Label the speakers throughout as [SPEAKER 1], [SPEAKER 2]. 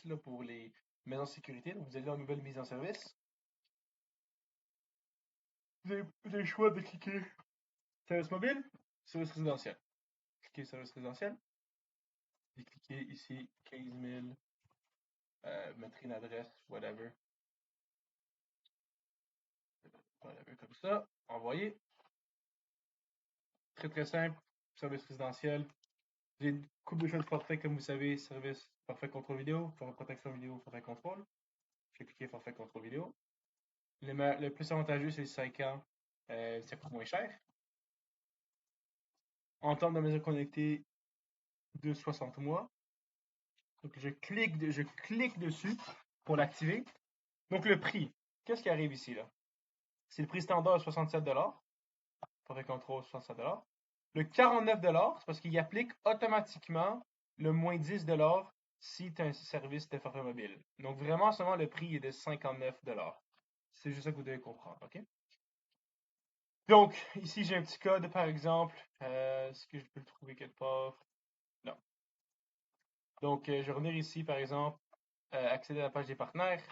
[SPEAKER 1] là, pour les maisons de sécurité. Donc, vous allez dans Nouvelle mise en service. Vous avez le choix de cliquer service mobile, service résidentiel. Cliquez service résidentiel. Et cliquez ici 15 000. Mettre une adresse, whatever. Whatever comme ça. Envoyer. Très très simple. Service résidentiel. J'ai une couple de choix de forfait, comme vous savez. Service forfait contrôle vidéo, forfait protection vidéo, forfait contrôle. Je vais cliquer forfait contrôle vidéo. Le plus avantageux, c'est 5 ans. Ça coûte moins cher. En termes de maison connectée de 60 mois. Donc je clique dessus pour l'activer. Donc le prix. Qu'est-ce qui arrive ici là? C'est le prix standard à 67$. Forfait contrôle 67$. Le 49$, c'est parce qu'il applique automatiquement le moins 10$ si tu as un service de forfait mobile. Donc vraiment, seulement le prix est de 59$. C'est juste ça que vous devez comprendre, OK? Donc, ici, j'ai un petit code, par exemple. Est-ce que je peux le trouver quelque part? Non. Donc, je vais revenir ici, par exemple, accéder à la page des partenaires.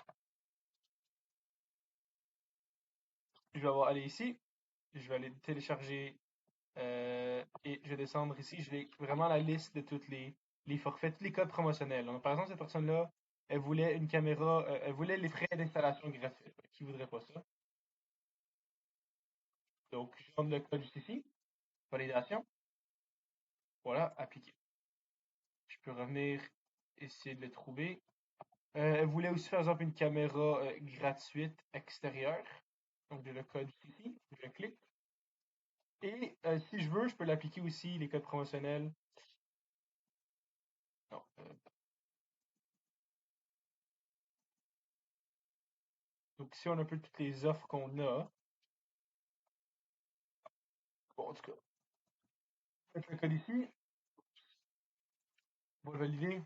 [SPEAKER 1] Je vais aller ici. Je vais aller télécharger et je vais descendre ici. Je vais vraiment la liste de tous les forfaits, tous les codes promotionnels. Donc, par exemple, cette personne-là, elle voulait une caméra, elle voulait les frais d'installation gratuits. Qui voudrait pas ça? Donc, je rentre le code juste ici. Validation. Voilà, appliquer. Je peux revenir essayer de le trouver. Elle voulait aussi, par exemple, une caméra gratuite extérieure. Donc, j'ai le code ici. Je clique. Et si je veux, je peux l'appliquer aussi, les codes promotionnels. Non. Donc, ici, on a un peu toutes les offres qu'on a. Bon, en tout cas, faites le code ici. On va le valider.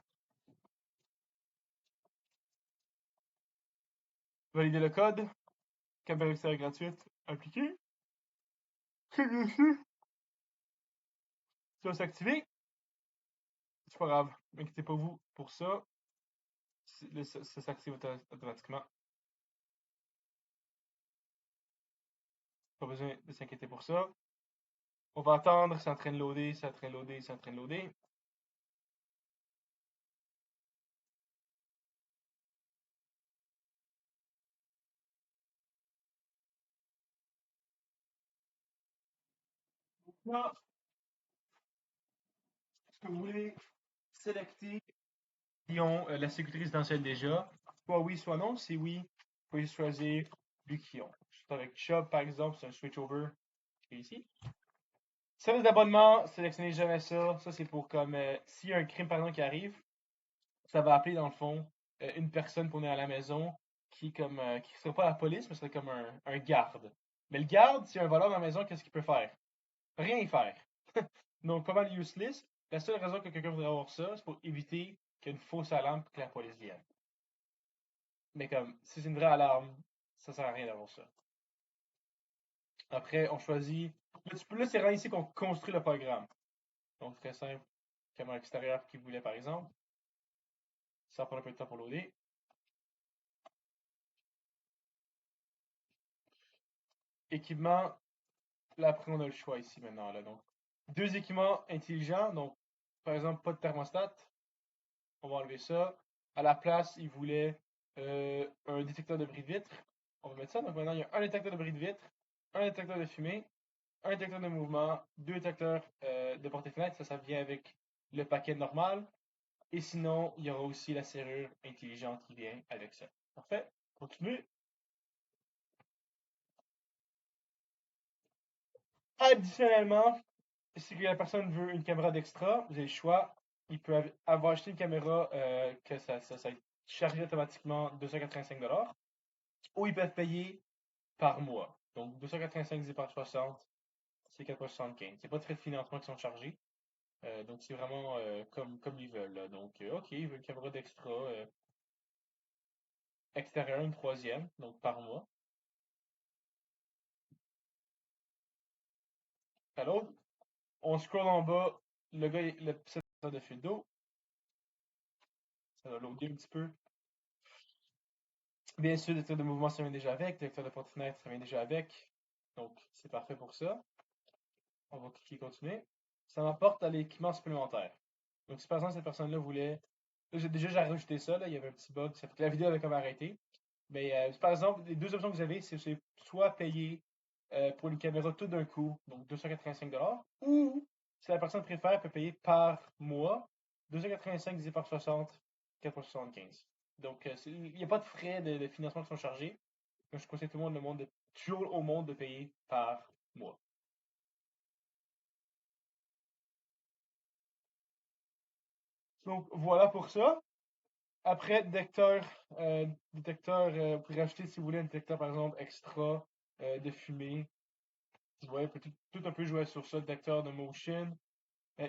[SPEAKER 1] Valider le code. Caméra extérieure gratuite. Appliquer. Clique dessus. Ça va s'activer. C'est pas grave. N'inquiétez pas vous pour ça. Ça s'active automatiquement. Pas besoin de s'inquiéter pour ça. On va attendre, c'est en train de loader, c'est en train de loader, c'est en train de loader. Là, ce que vous voulez sélecter qui ont la sécurité résidentielle déjà, soit oui, soit non. Si oui, vous pouvez choisir lui qui ont. Je suis avec Chubb, par exemple, c'est un switchover qui est ici. Service d'abonnement, sélectionnez jamais ça. Ça, c'est pour comme s'il y a un crime, par exemple, qui arrive, ça va appeler dans le fond une personne pour venir à la maison qui comme qui serait pas la police, mais serait comme un garde. Mais le garde, s'il y a un voleur dans la maison, qu'est-ce qu'il peut faire? Rien y faire. Donc, pas mal useless. La seule raison que quelqu'un voudrait avoir ça, c'est pour éviter qu'il y ait une fausse alarme pour que la police vienne. Mais comme, si c'est une vraie alarme, ça sert à rien d'avoir ça. Après, on choisit. Là, c'est vraiment ici qu'on construit le programme. Donc, très simple. Caméra extérieure qui voulait, par exemple. Ça prend un peu de temps pour loader. Équipement. Là, après, on a le choix ici maintenant. Là, donc, deux équipements intelligents. Donc, par exemple, pas de thermostat. On va enlever ça. À la place, il voulait un détecteur de bris de vitre. On va mettre ça. Donc maintenant, il y a un détecteur de bris de vitre, un détecteur de fumée, un détecteur de mouvement, deux détecteurs de porte-fenêtre. Ça vient avec le paquet normal. Et sinon, il y aura aussi la serrure intelligente qui vient avec ça. Parfait. Continue. Additionnellement, si la personne veut une caméra d'extra, vous avez le choix. Il peut avoir acheté une caméra que ça va être chargé automatiquement 285$. Ou ils peuvent payer par mois. Donc 285 divisé par 60, c'est 4,75. Il n'y a pas de frais de financement qui sont chargés. Donc c'est vraiment comme ils veulent. Là. Donc, OK, ils veulent une caméra d'extra extérieure, une troisième, donc par mois. À l'autre, on scroll en bas, le gars, le petit de fuite d'eau. Ça va loader un petit peu. Bien sûr, le détecteur de mouvement, ça vient déjà avec. Le détecteur de porte-fenêtre, ça vient déjà avec. Donc, c'est parfait pour ça. On va cliquer continuer. Ça m'apporte à l'équipement supplémentaire. Donc, si par exemple, cette personne-là voulait. Là, j'ai rajouté ça, là, il y avait un petit bug. Ça fait que la vidéo avait comme arrêté. Mais par exemple, les deux options que vous avez, c'est soit payer pour une caméra tout d'un coup, donc 285 ou si la personne préfère, peut payer par mois, 285 divisé par 60, 4,75. Donc, il n'y a pas de frais de financement qui sont chargés. Donc, je conseille tout le monde, toujours au monde, de payer par mois. Donc, voilà pour ça. Après, vous pouvez rajouter si vous voulez un détecteur, par exemple, extra de fumée. Tu vois, peut tout un peu jouer sur ça, détecteur de motion.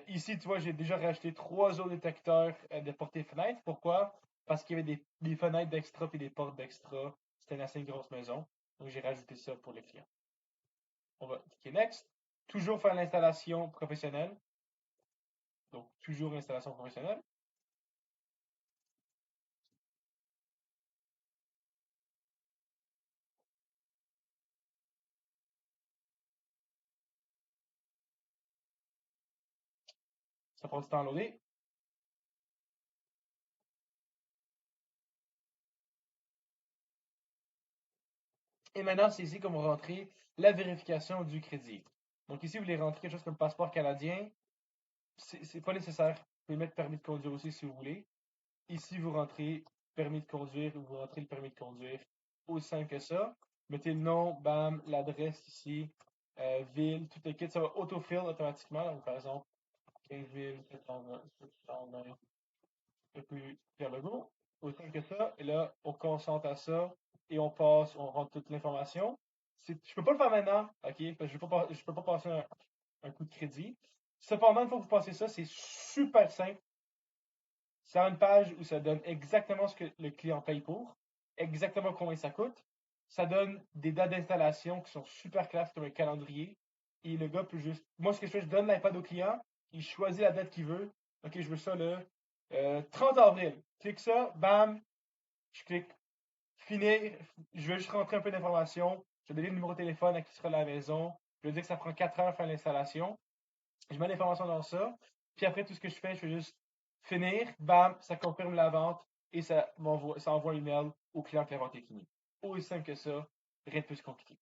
[SPEAKER 1] Ici, tu vois, j'ai déjà rajouté trois autres détecteurs de portée fenêtre. Pourquoi? Parce qu'il y avait des fenêtres d'extra et des portes d'extra. C'était une assez grosse maison. Donc, j'ai rajouté ça pour les clients. On va cliquer Next. Toujours faire l'installation professionnelle. Donc, toujours installation professionnelle. Ça prend du temps à loader. Et maintenant, c'est ici qu'on va rentrer la vérification du crédit. Donc ici, vous voulez rentrer quelque chose comme passeport canadien. C'est pas nécessaire. Vous pouvez mettre permis de conduire aussi si vous voulez. Ici, vous rentrez permis de conduire ou vous rentrez le permis de conduire. Aussi simple que ça. Mettez le nom, bam, l'adresse ici, ville, tout le kit. Ça va autofill automatiquement. Donc, par exemple, 15 000, 720, et puis vers le go. Aussi simple que ça. Et là, on consente à ça et on rentre toute l'information. Je peux pas le faire maintenant, ok? Parce que je peux pas passer un coup de crédit. Cependant, une fois que vous passez ça, c'est super simple. C'est une page où ça donne exactement ce que le client paye pour, exactement combien ça coûte. Ça donne des dates d'installation qui sont super claires comme un calendrier. Et le gars peut juste. Moi, ce que je fais, je donne l'iPad au client, il choisit la date qu'il veut. Ok, je veux ça le 30 avril. Clique ça, bam, je clique finir. Je vais juste rentrer un peu d'informations. Je vais donner le numéro de téléphone à qui sera à la maison. Je vais dire que ça prend 4 heures à faire l'installation. Je mets l'information dans ça. Puis après, tout ce que je fais, je fais juste finir, bam, ça confirme la vente et ça envoie un email au client que la vente est finie. Aussi simple que ça, rien de plus compliqué.